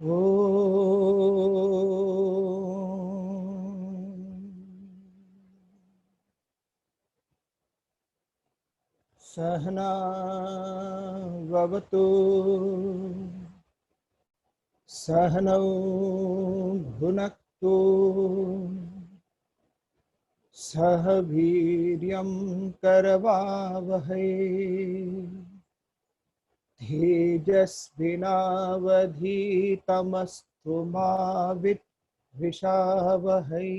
सहना भवतु सहनौ भुनक्तु सह वीर्यं करवावहै तेजस्विनावधीतमस्तु मा विद्विषावहै।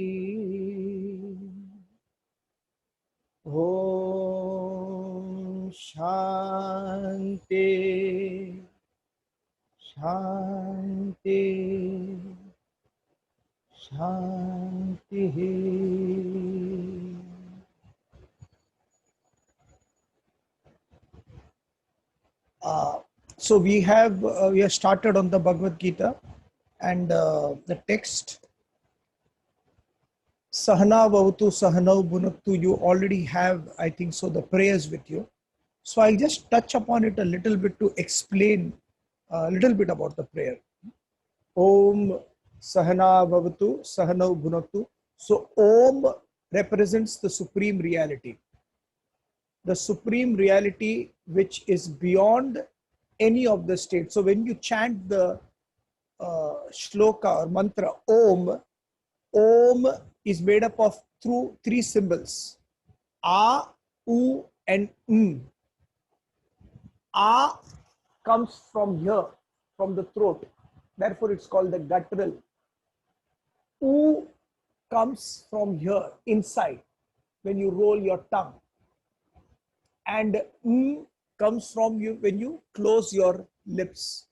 ओम शांति शांति शांति। So we have started on the Bhagavad Gita, and the text Sahana Vavatu Sahanau Bhunaktu, you already have, I think so, the prayers with you. So I'll just touch upon it a little bit to explain a little bit about the prayer. Om Sahana Vavatu Sahanau Bhunaktu. So Om represents the supreme reality. The supreme reality which is beyond any of the states. So when you chant the shloka or mantra Om, Om is made up of through three symbols: A, U, and M. A comes from here, from the throat. Therefore, it's called the guttural. U comes from here, inside, when you roll your tongue. And M comes from you when you close your lips.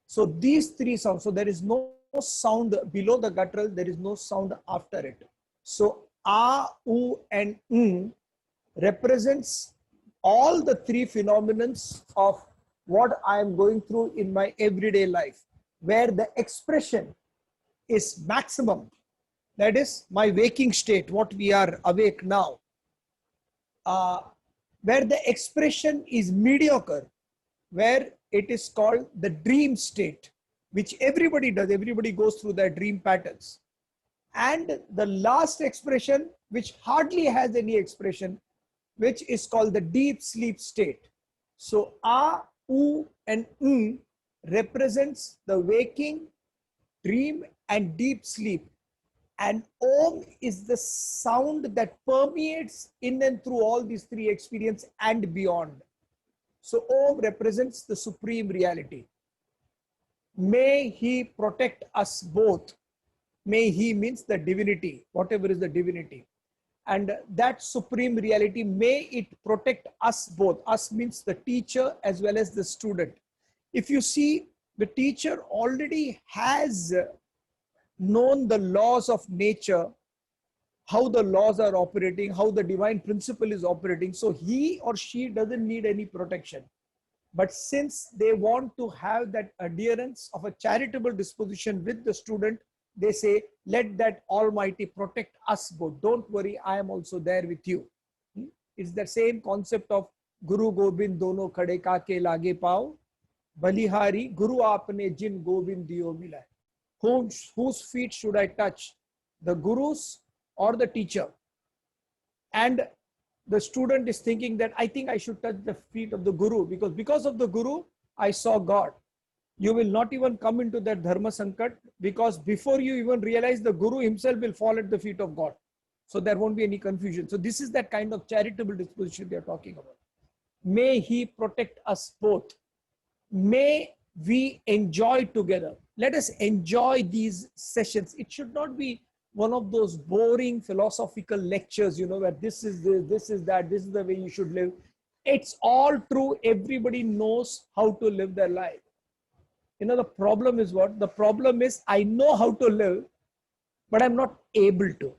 So these three sounds, so there is no sound below the guttural, there is no sound after it. So A, U, and M represents all the three phenomenons of what I am going through in my everyday life, where the expression is maximum. That is my waking state, what we are awake now. Where the expression is mediocre, where it is called the dream state, which everybody does. Everybody goes through their dream patterns. And the last expression, which hardly has any expression, which is called the deep sleep state. So A, U, and M represents the waking, dream, and deep sleep. And Om is the sound that permeates in and through all these three experiences and beyond. So Om represents the supreme reality. May He protect us both. May He means the divinity, whatever is the divinity. And that supreme reality, may it protect us both. Us means the teacher as well as the student. If you see, the teacher already has known the laws of nature, how the laws are operating, how the divine principle is operating. So he or she doesn't need any protection. But since they want to have that adherence of a charitable disposition with the student, they say, let that Almighty protect us both. Don't worry, I am also there with you. It's the same concept of Guru Gobind dono khade kaake lage pao, Balihari Guru aapne jin Gobind diyo mila. Whose feet should I touch? The Guru's or the teacher? And the student is thinking that I think I should touch the feet of the Guru, because of the Guru, I saw God. You will not even come into that Dharma Sankat, because before you even realize, the Guru himself will fall at the feet of God. So there won't be any confusion. So this is that kind of charitable disposition they are talking about. May He protect us both. May we enjoy together. Let us enjoy these sessions. It should not be one of those boring philosophical lectures, where this is this, this is that, this is the way you should live. It's all true. Everybody knows how to live their life. The problem is what? The problem is I know how to live, but I'm not able to.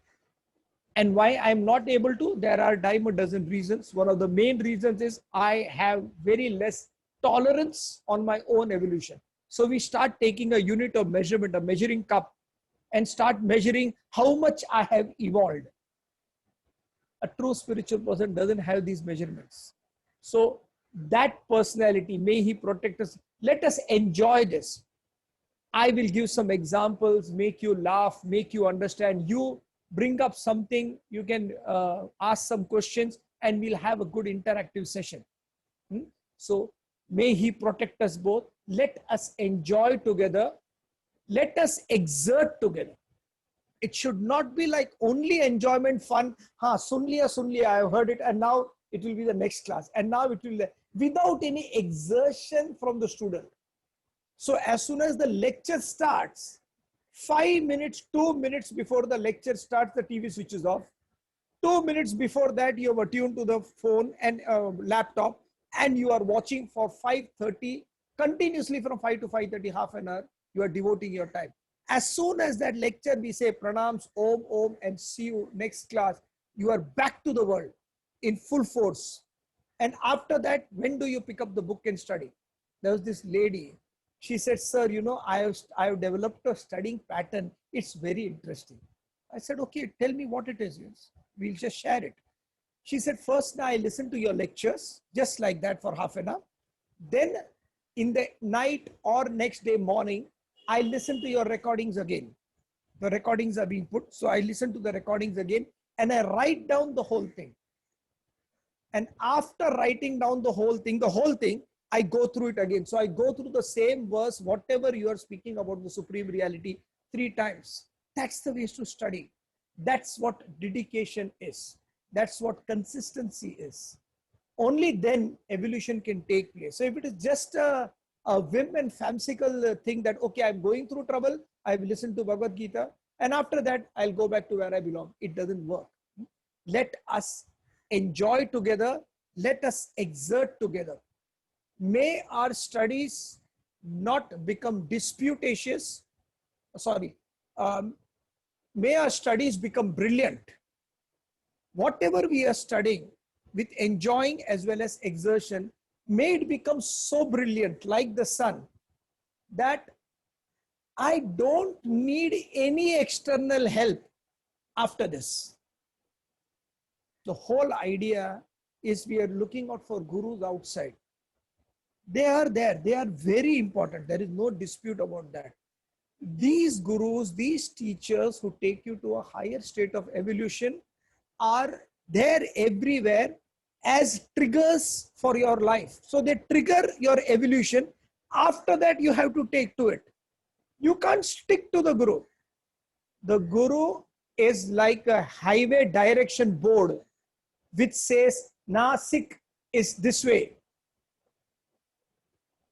And why I'm not able to? There are dime a dozen reasons. One of the main reasons is I have very less tolerance on my own evolution. So we start taking a unit of measurement, a measuring cup, and start measuring how much I have evolved. A true spiritual person doesn't have these measurements. So that personality, may He protect us. Let us enjoy this. I will give some examples, make you laugh, make you understand. You bring up something, you can ask some questions, and we'll have a good interactive session. So may He protect us both. Let us enjoy together. Let us exert together. It should not be like only enjoyment, fun. Ha, sun liya, I have heard it, and now it will be the next class. And now it will be without any exertion from the student. So as soon as the lecture starts, 5 minutes, 2 minutes before the lecture starts, the TV switches off. 2 minutes before that, you have attuned to the phone and laptop, and you are watching for 5:30, continuously from 5 to 5:30, half an hour, you are devoting your time. As soon as that lecture, we say pranams, om, and see you next class, you are back to the world in full force. And after that, when do you pick up the book and study? There was this lady, she said, sir, you know, I have developed a studying pattern. It's very interesting. I said, okay, tell me what it is. Yes, we'll just share it. She said, first now I listen to your lectures, just like that for half an hour. Then in the night or next day morning, I listen to your recordings again. The recordings are being put. So I listen to the recordings again and I write down the whole thing. And after writing down the whole thing, I go through it again. So I go through the same verse, whatever you are speaking about the supreme reality, 3 times. That's the way to study. That's what dedication is. That's what consistency is. Only then evolution can take place. So if it is just a whim and fanciful thing that, okay, I'm going through trouble, I will listen to Bhagavad Gita, and after that, I'll go back to where I belong. It doesn't work. Let us enjoy together. Let us exert together. May our studies not become disputatious. May our studies become brilliant. Whatever we are studying, with enjoying as well as exertion, may it become so brilliant like the sun that I don't need any external help after this. The whole idea is we are looking out for gurus outside. They are there. They are very important. There is no dispute about that. These gurus, these teachers who take you to a higher state of evolution are there everywhere as triggers for your life. So they trigger your evolution. After that, you have to take to it. You can't stick to the guru. The guru is like a highway direction board which says Nasik is this way.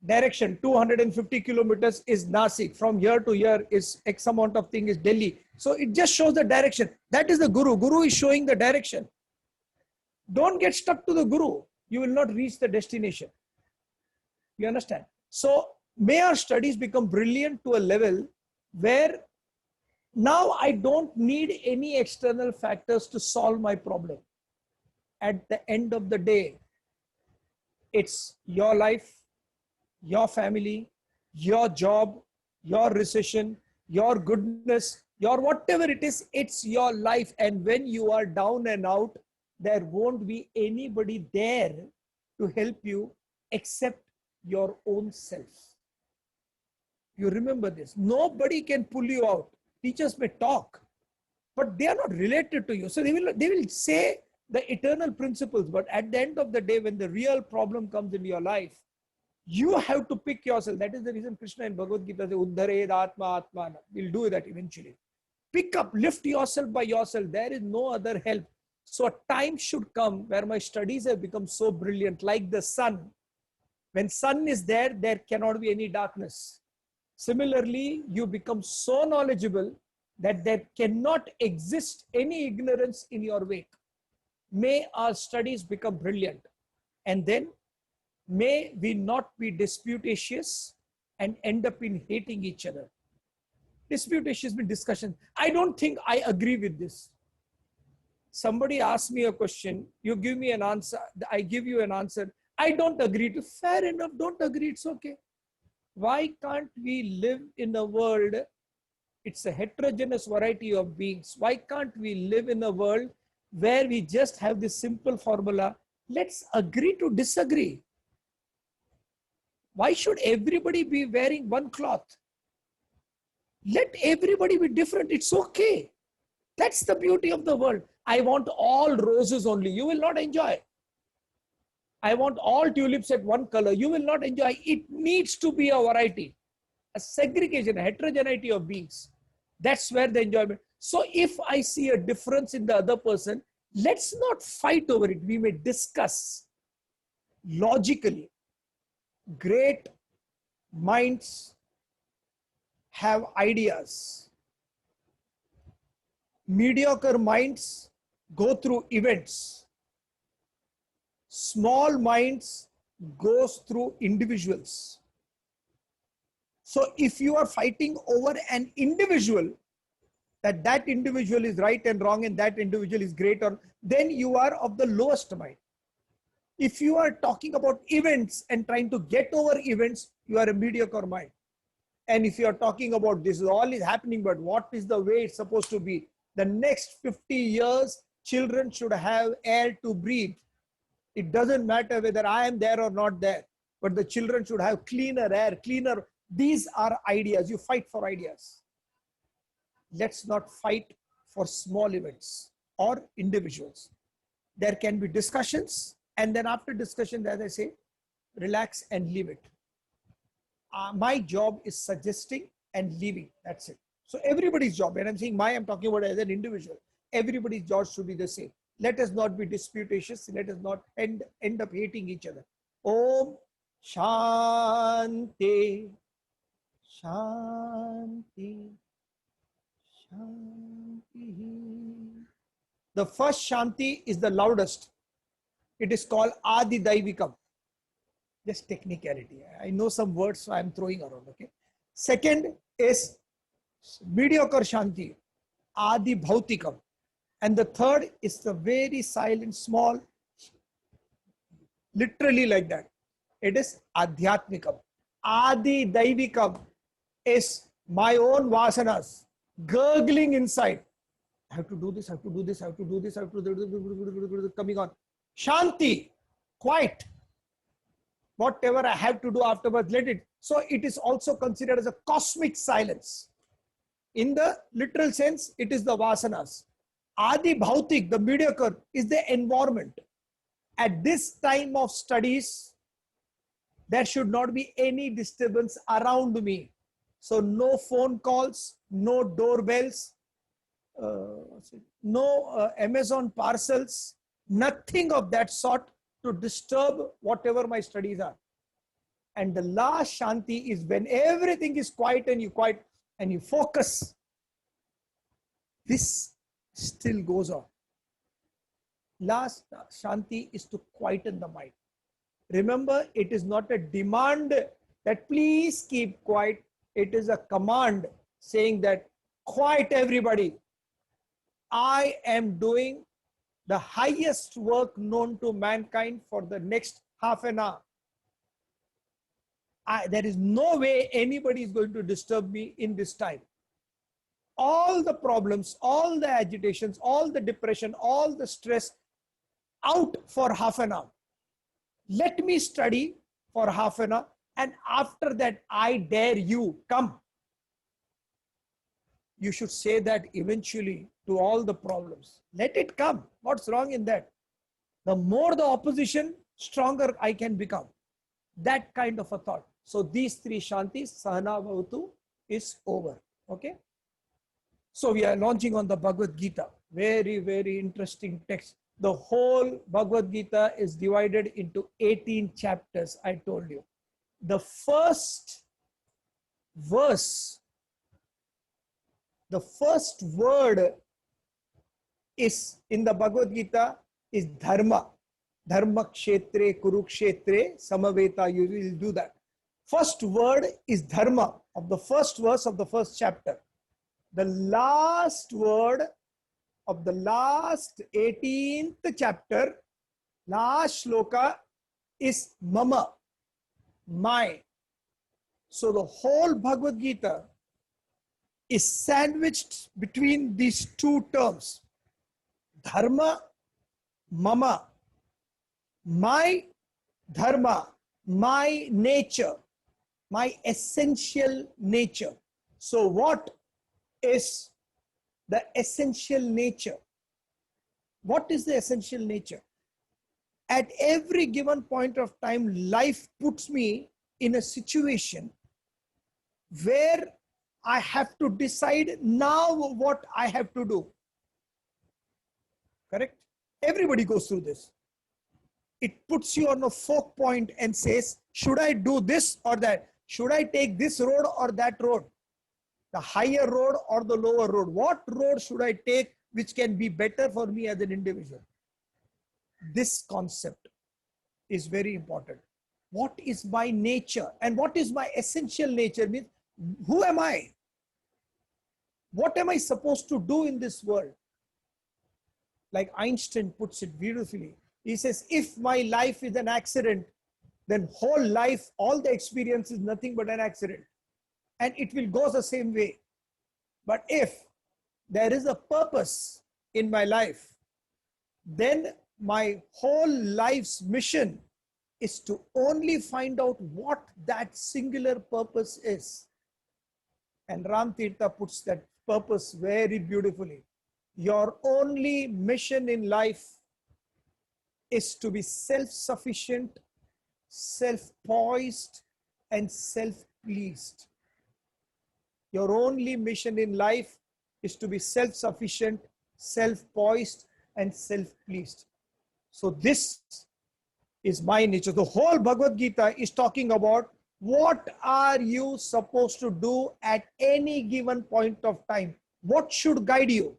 Direction 250 kilometers is Nasik. From here to here is X amount of thing is Delhi. So it just shows the direction. That is the guru. Guru is showing the direction. Don't get stuck to the guru. You will not reach the destination. You understand? So may our studies become brilliant to a level where now I don't need any external factors to solve my problem. At the end of the day, it's your life, your family, your job, your recession, your goodness, your whatever it is, it's your life. And when you are down and out, there won't be anybody there to help you except your own self. You remember this. Nobody can pull you out. Teachers may talk, but they are not related to you. So they will say the eternal principles, but at the end of the day, when the real problem comes in your life, you have to pick yourself. That is the reason Krishna in Bhagavad Gita says, Uddhared Atma Atmana. We'll do that eventually. Pick up, lift yourself by yourself. There is no other help. So a time should come where my studies have become so brilliant, like the sun. When sun is there, there cannot be any darkness. Similarly, you become so knowledgeable that there cannot exist any ignorance in your wake. May our studies become brilliant. And then may we not be disputatious and end up in hating each other. Disputatious means discussion. I don't think I agree with this. Somebody asks me a question, you give me an answer, I give you an answer. I don't agree to. Fair enough, don't agree, it's okay. Why can't we live in a world, it's a heterogeneous variety of beings. Why can't we live in a world where we just have this simple formula? Let's agree to disagree. Why should everybody be wearing one cloth? Let everybody be different. It's okay. That's the beauty of the world. I want all roses only. You will not enjoy. I want all tulips at one color. You will not enjoy. It needs to be a variety, a segregation, a heterogeneity of beings. That's where the enjoyment. So if I see a difference in the other person, let's not fight over it. We may discuss logically. Great minds have ideas. Mediocre minds go through events. Small minds goes through individuals. So if you are fighting over an individual, that individual is right and wrong and that individual is great, or then you are of the lowest mind. If you are talking about events and trying to get over events, you are a mediocre mind. And if you are talking about this all is happening, but what is the way it's supposed to be? The next 50 years, children should have air to breathe. It doesn't matter whether I am there or not there, but the children should have cleaner air, cleaner. These are ideas. You fight for ideas. Let's not fight for small events or individuals. There can be discussions, and then after discussion, as I say, relax and leave it. My job is suggesting and leaving. That's it. So everybody's job, and I'm saying I'm talking about as an individual. Everybody's job should be the same. Let us not be disputatious. Let us not end up hating each other. Om Shanti, Shanti, Shanti. The first Shanti is the loudest. It is called Adi Daivikam. Just technicality. I know some words, so I'm throwing around. Okay. Second is mediocre Shanti, Adi Bhautikam. And the third is the very silent, small, literally like that. It is Adhyatmikam. Adi Daivikam is my own vasanas gurgling inside. I have to do this, I have to do this, I have to do this, I have to do this, coming on. Shanti, quiet. Whatever I have to do afterwards, let it. So it is also considered as a cosmic silence. In the literal sense, it is the vasanas. Adi Bhautik, the mediocre, is the environment. At this time of studies, there should not be any disturbance around me. So no phone calls, no doorbells, no Amazon parcels, nothing of that sort to disturb whatever my studies are. And the last Shanti is when everything is quiet and you focus. This still goes on. Last Shanti is to quieten the mind. Remember, it is not a demand that please keep quiet. It is a command saying that quiet everybody. I am doing the highest work known to mankind for the next half an hour. There is no way anybody is going to disturb me in this time. All the problems, all the agitations, all the depression, all the stress out for half an hour. Let me study for half an hour, and after that, I dare you, come. You should say that eventually to all the problems. Let it come. What's wrong in that? The more the opposition, stronger I can become. That kind of a thought. So these three Shantis, Sahana Bhavatu, is over. Okay. So we are launching on the Bhagavad Gita. Very, very interesting text. The whole Bhagavad Gita is divided into 18 chapters, I told you. The first verse, the first word is in the Bhagavad Gita is Dharma. Dharma Kshetre, Kurukshetre, Samaveta, you will do that. First word is Dharma of the first verse of the first chapter. The last word of the last 18th chapter, last shloka is Mama, my. So the whole Bhagavad Gita is sandwiched between these two terms. Dharma, Mama, my dharma, my nature, my essential nature. So what is the essential nature? What is the essential nature? At every given point of time, life puts me in a situation where I have to decide now what I have to do. Correct? Everybody goes through this. It puts you on a fork point and says, should I do this or that? Should I take this road or that road? The higher road or the lower road? What road should I take which can be better for me as an individual? This concept is very important. What is my nature and what is my essential nature? Means, who am I? What am I supposed to do in this world? Like Einstein puts it beautifully. He says, if my life is an accident, then whole life, all the experience is nothing but an accident. And it will go the same way. But if there is a purpose in my life, then my whole life's mission is to only find out what that singular purpose is. And Ram Tirtha puts that purpose very beautifully. Your only mission in life is to be self-sufficient, self-poised, and self-pleased. Your only mission in life is to be self-sufficient, self-poised, and self-pleased. So this is my nature. The whole Bhagavad Gita is talking about what are you supposed to do at any given point of time. What should guide you?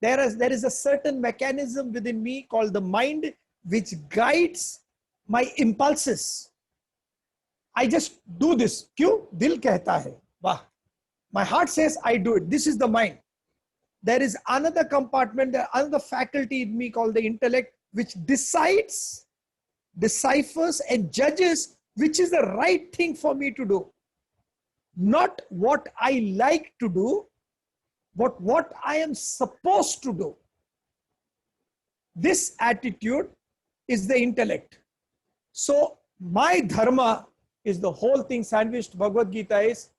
There is a certain mechanism within me called the mind which guides my impulses. I just do this. Kyun? Dil kehta hai. Wah. My heart says I do it. This is the mind. There is another compartment, another faculty in me called the intellect, which decides, deciphers, and judges which is the right thing for me to do. Not what I like to do, but what I am supposed to do. This attitude is the intellect. So my dharma is the whole thing sandwiched. Bhagavad Gita is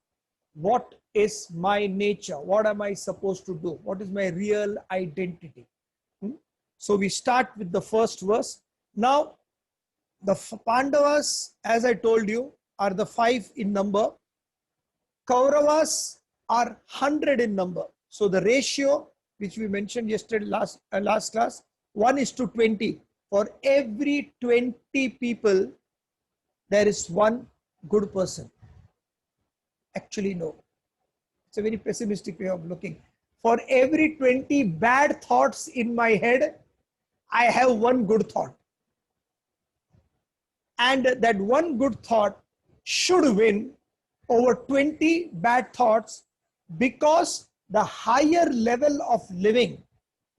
what is my nature? What am I supposed to do? What is my real identity? So we start with the first verse. Now, the Pandavas, as I told you, are the 5 in number. Kauravas are 100 in number. So the ratio, which we mentioned yesterday, last class, 1:20. For every 20 people, there is one good person. Actually, no. It's a very pessimistic way of looking. For every 20 bad thoughts in my head, I have one good thought. And that one good thought should win over 20 bad thoughts, because the higher level of living,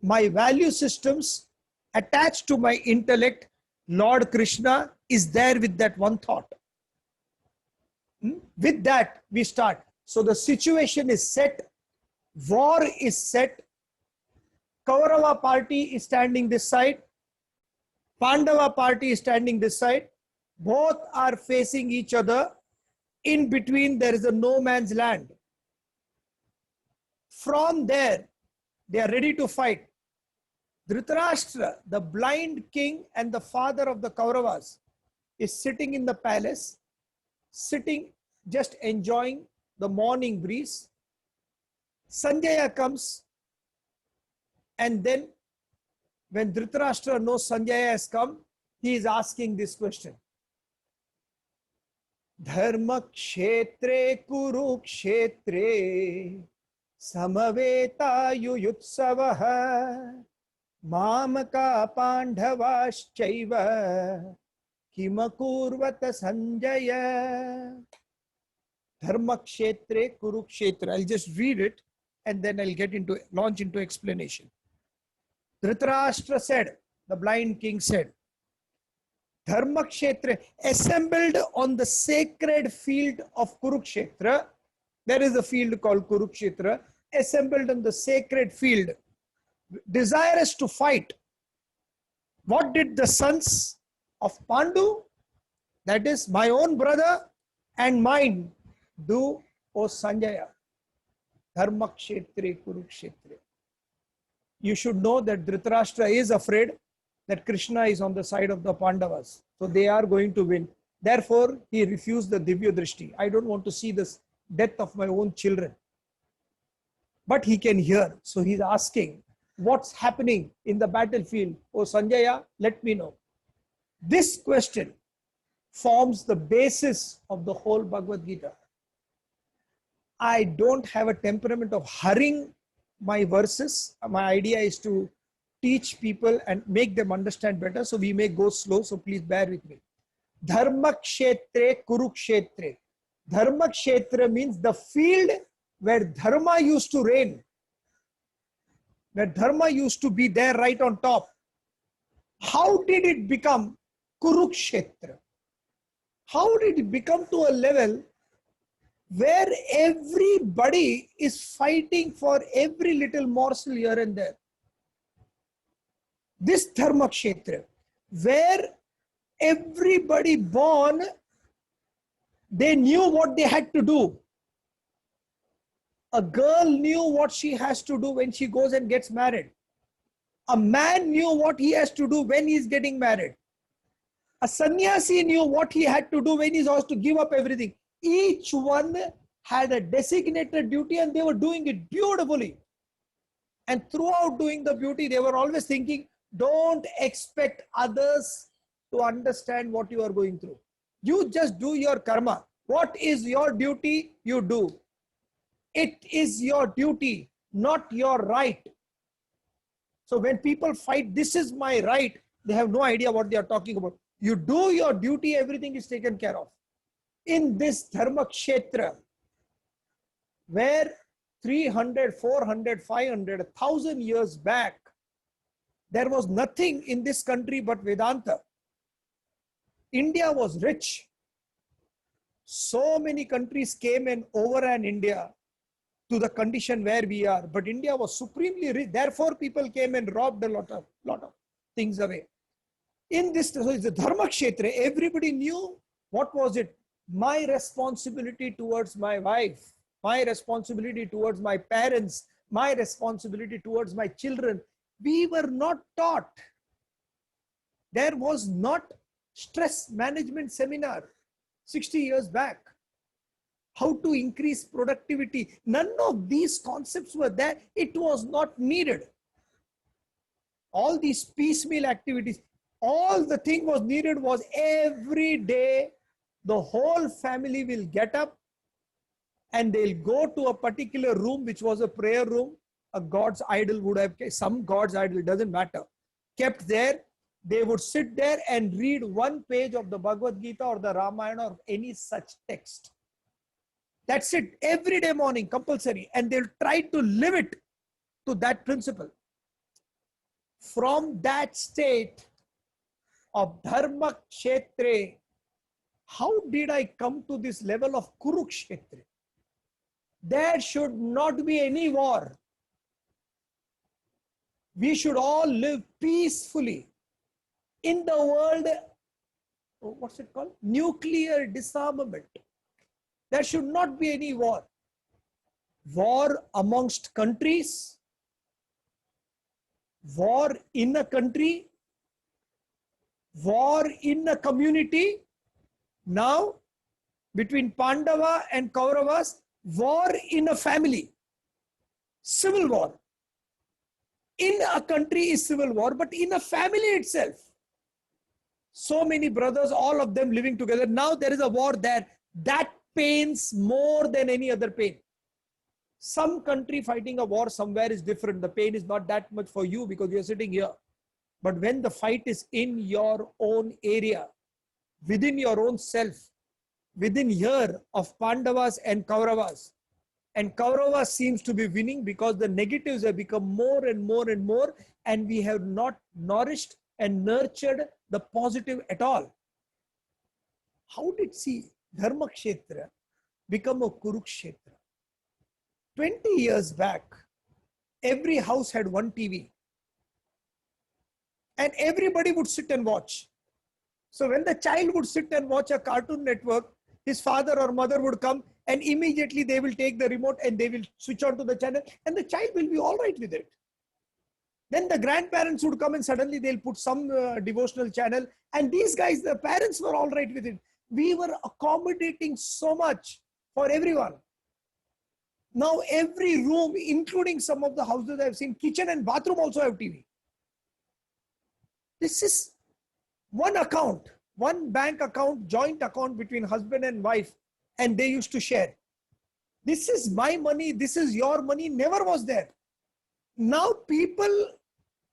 my value systems attached to my intellect, Lord Krishna is there with that one thought. With that, we start. So the situation is set, war is set, Kaurava party is standing this side, Pandava party is standing this side, both are facing each other. In between, there is a no man's land. From there, they are ready to fight. Dhritarashtra, the blind king and the father of the Kauravas, is sitting in the palace, sitting, just enjoying the morning breeze. Sanjaya comes, and then when Dhritarashtra knows Sanjaya has come, he is asking this question. Dharma kshetre kurukshetre samaveta yuyutsavaha mamaka pandhavaschaiva kimakurvata Sanjaya. Dharma kshetre kurukshetra. I'll just read it and then I'll launch into explanation. Dhritarashtra said, the blind king said, Dharma kshetra, assembled on the sacred field of Kurukshetra. There is a field called Kurukshetra. Assembled on the sacred field, desirous to fight. What did the sons of Pandu, that is my own brother and mine, do? O Sanjaya, Dharmakshetre Kurukshetre. You should know that Dhritarashtra is afraid that Krishna is on the side of the Pandavas. So they are going to win. Therefore, he refused the Divya Drishti. I don't want to see this death of my own children. But he can hear. So he's asking, what's happening in the battlefield? Oh Sanjaya, let me know. This question forms the basis of the whole Bhagavad Gita. I don't have a temperament of hurrying my verses. My idea is to teach people and make them understand better. So we may go slow. So please bear with me. Dharmakshetre Kurukshetre. Dharmakshetra means the field where Dharma used to reign. Where Dharma used to be there right on top. How did it become Kurukshetra? How did it become to a level where everybody is fighting for every little morsel here and there? This Dharmakshetra, where everybody born, they knew what they had to do. A girl knew what she has to do when she goes and gets married. A man knew what he has to do when he's getting married. A sannyasi knew what he had to do when he's asked to give up everything. Each one had a designated duty and they were doing it beautifully. And throughout doing the beauty, they were always thinking, don't expect others to understand what you are going through. You just do your karma. What is your duty? You do. It is your duty, not your right. So when people fight, this is my right, they have no idea what they are talking about. You do your duty, everything is taken care of. In this Dharmakshetra, where 300, 400, 500, 1,000 years back, there was nothing in this country but Vedanta. India was rich. So many countries came and overran India to the condition where we are. But India was supremely rich. Therefore, people came and robbed a lot of things away. In this, so it's the Dharmakshetra, everybody knew what was it? My responsibility towards my wife, my responsibility towards my parents, my responsibility towards my children. We were not taught. There was not stress management seminar 60 years back. How to increase productivity. None of these concepts were there. It was not needed. All these piecemeal activities, all the thing was needed was every day the whole family will get up and they'll go to a particular room, which was a prayer room. A god's idol would have, some god's idol, doesn't matter, kept there. They would sit there and read one page of the Bhagavad Gita or the Ramayana or any such text. That's it. Every day morning, compulsory. And they'll try to live it to that principle. From that state of Dharmakshetra, how did I come to this level of Kurukshetra? There should not be any war. We should all live peacefully. In the world, what's it called? Nuclear disarmament. There should not be any war. War amongst countries, war in a country, war in a community. Now, between Pandava and Kauravas, war in a family, civil war. In a country is civil war, but in a family itself. So many brothers, all of them living together. Now there is a war there. That pains more than any other pain. Some country fighting a war somewhere is different. The pain is not that much for you because you're sitting here. But when the fight is in your own area, within your own self, within here of Pandavas and Kauravas, and Kauravas seems to be winning because the negatives have become more and more and more, and we have not nourished and nurtured the positive at all. How did Dharmakshetra become a Kurukshetra? 20 years back, every house had one TV. And everybody would sit and watch. So when the child would sit and watch a Cartoon Network, His father or mother would come and immediately they will take the remote and they will switch on to the channel and the child will be all right with it. Then the grandparents would come and suddenly they'll put some devotional channel, and these guys, the parents were all right with it. We were accommodating so much for everyone. Now every room, including some of the houses I've seen, kitchen and bathroom also have TV. This is one account, one bank account, joint account between husband and wife, and they used to share. This is my money, this is your money, never was there. Now people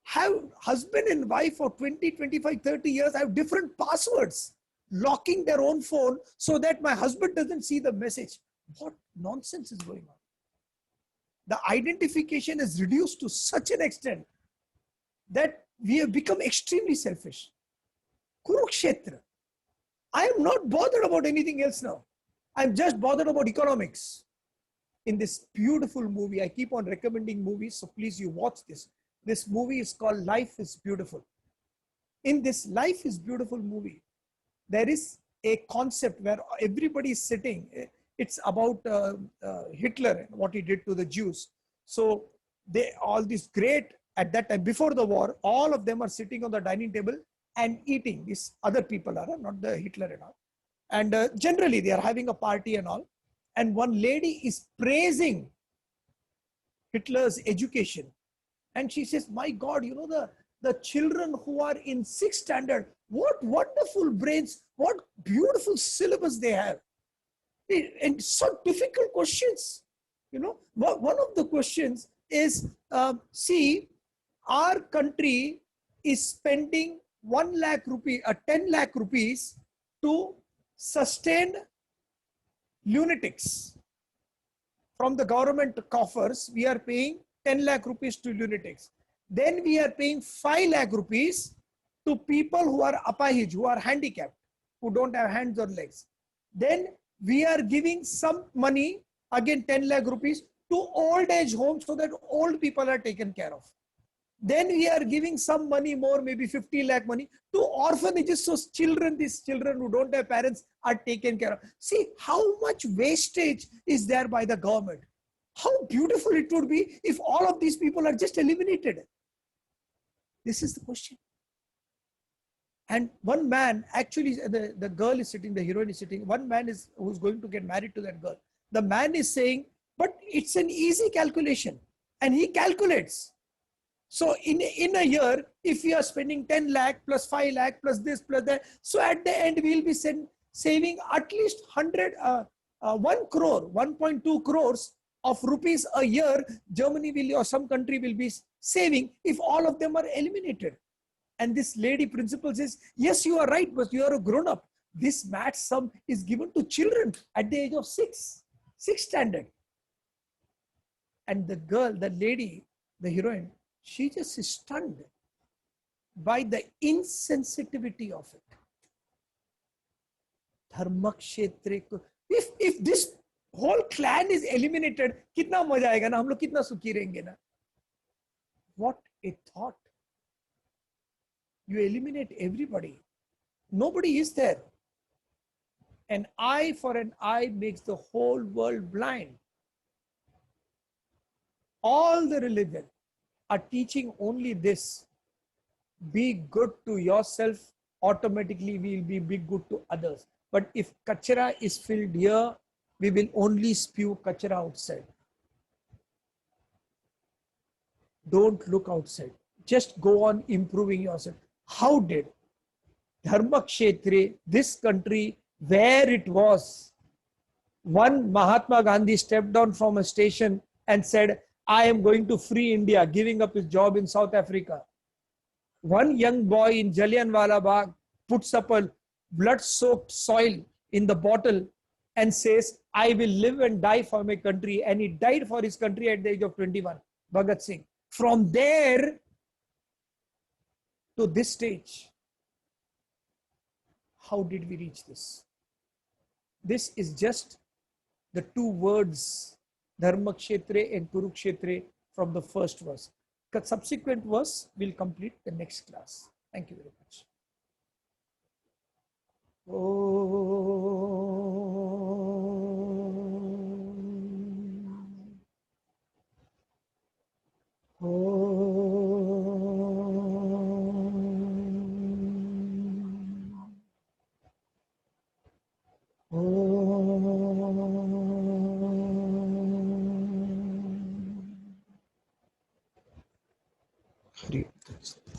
have, husband and wife for 20, 25, 30 years have different passwords, locking their own phone so that my husband doesn't see the message. What nonsense is going on? The identification is reduced to such an extent that we have become extremely selfish. Kurukshetra. I am not bothered about anything else now. I'm just bothered about economics. In this beautiful movie, I keep on recommending movies, so please you watch this. This movie is called Life is Beautiful. In this Life is Beautiful movie, there is a concept where everybody is sitting. It's about Hitler and what he did to the Jews. So they, all these great, at that time, before the war, all of them are sitting on the dining table and eating. These other people are, not the Hitler and all. And generally they are having a party and all. And one lady is praising Hitler's education. And she says, my God, you know, the children who are in 6th standard, what wonderful brains, what beautiful syllabus they have. And so difficult questions, you know. One of the questions is, see, our country is spending 1 lakh rupee, 10 lakh rupees to sustain lunatics. From the government coffers, we are paying 10 lakh rupees to lunatics. Then we are paying 5 lakh rupees to people who are apahiz, who are handicapped, who don't have hands or legs. Then we are giving some money, again 10 lakh rupees, to old age homes so that old people are taken care of. Then we are giving some money more, maybe 50 lakh money, to orphanages, so children, these children who don't have parents are taken care of. See how much wastage is there by the government. How beautiful it would be if all of these people are just eliminated. This is the question. And one man, actually the girl is sitting, the heroine is sitting, one man is who's going to get married to that girl. The man is saying, but it's an easy calculation. And he calculates. So in a year, if we are spending 10 lakh plus 5 lakh plus this plus that, so at the end we'll be saving at least 1 crore, 1.2 crores of rupees a year. Germany will, or some country will be saving if all of them are eliminated. And this lady principal says, yes, you are right, but you are a grown up. This math sum is given to children at the age of 6th standard. And the girl, the lady, the heroine, she just is stunned by the insensitivity of it. Dharmakshetre, if this whole clan is eliminated, kitna maja aayega na, hum log kitna sukhi rahenge na. What a thought. You eliminate everybody. Nobody is there. An eye for an eye makes the whole world blind. All the religion are teaching only this: be good to yourself, automatically we will be good to others. But if kachara is filled here, we will only spew kachara outside. Don't look outside. Just go on improving yourself. How did Dharmakshetre, this country where it was, one Mahatma Gandhi stepped down from a station and said, I am going to free India, giving up his job in South Africa. One young boy in Jallianwala Bagh puts up a blood-soaked soil in the bottle and says, I will live and die for my country. And he died for his country at the age of 21, Bhagat Singh. From there to this stage, how did we reach this? This is just the two words, Dharmakshetre and Kurukshetre, from the first verse. The subsequent verse will complete the next class. Thank you very much. Oh. Hari Om.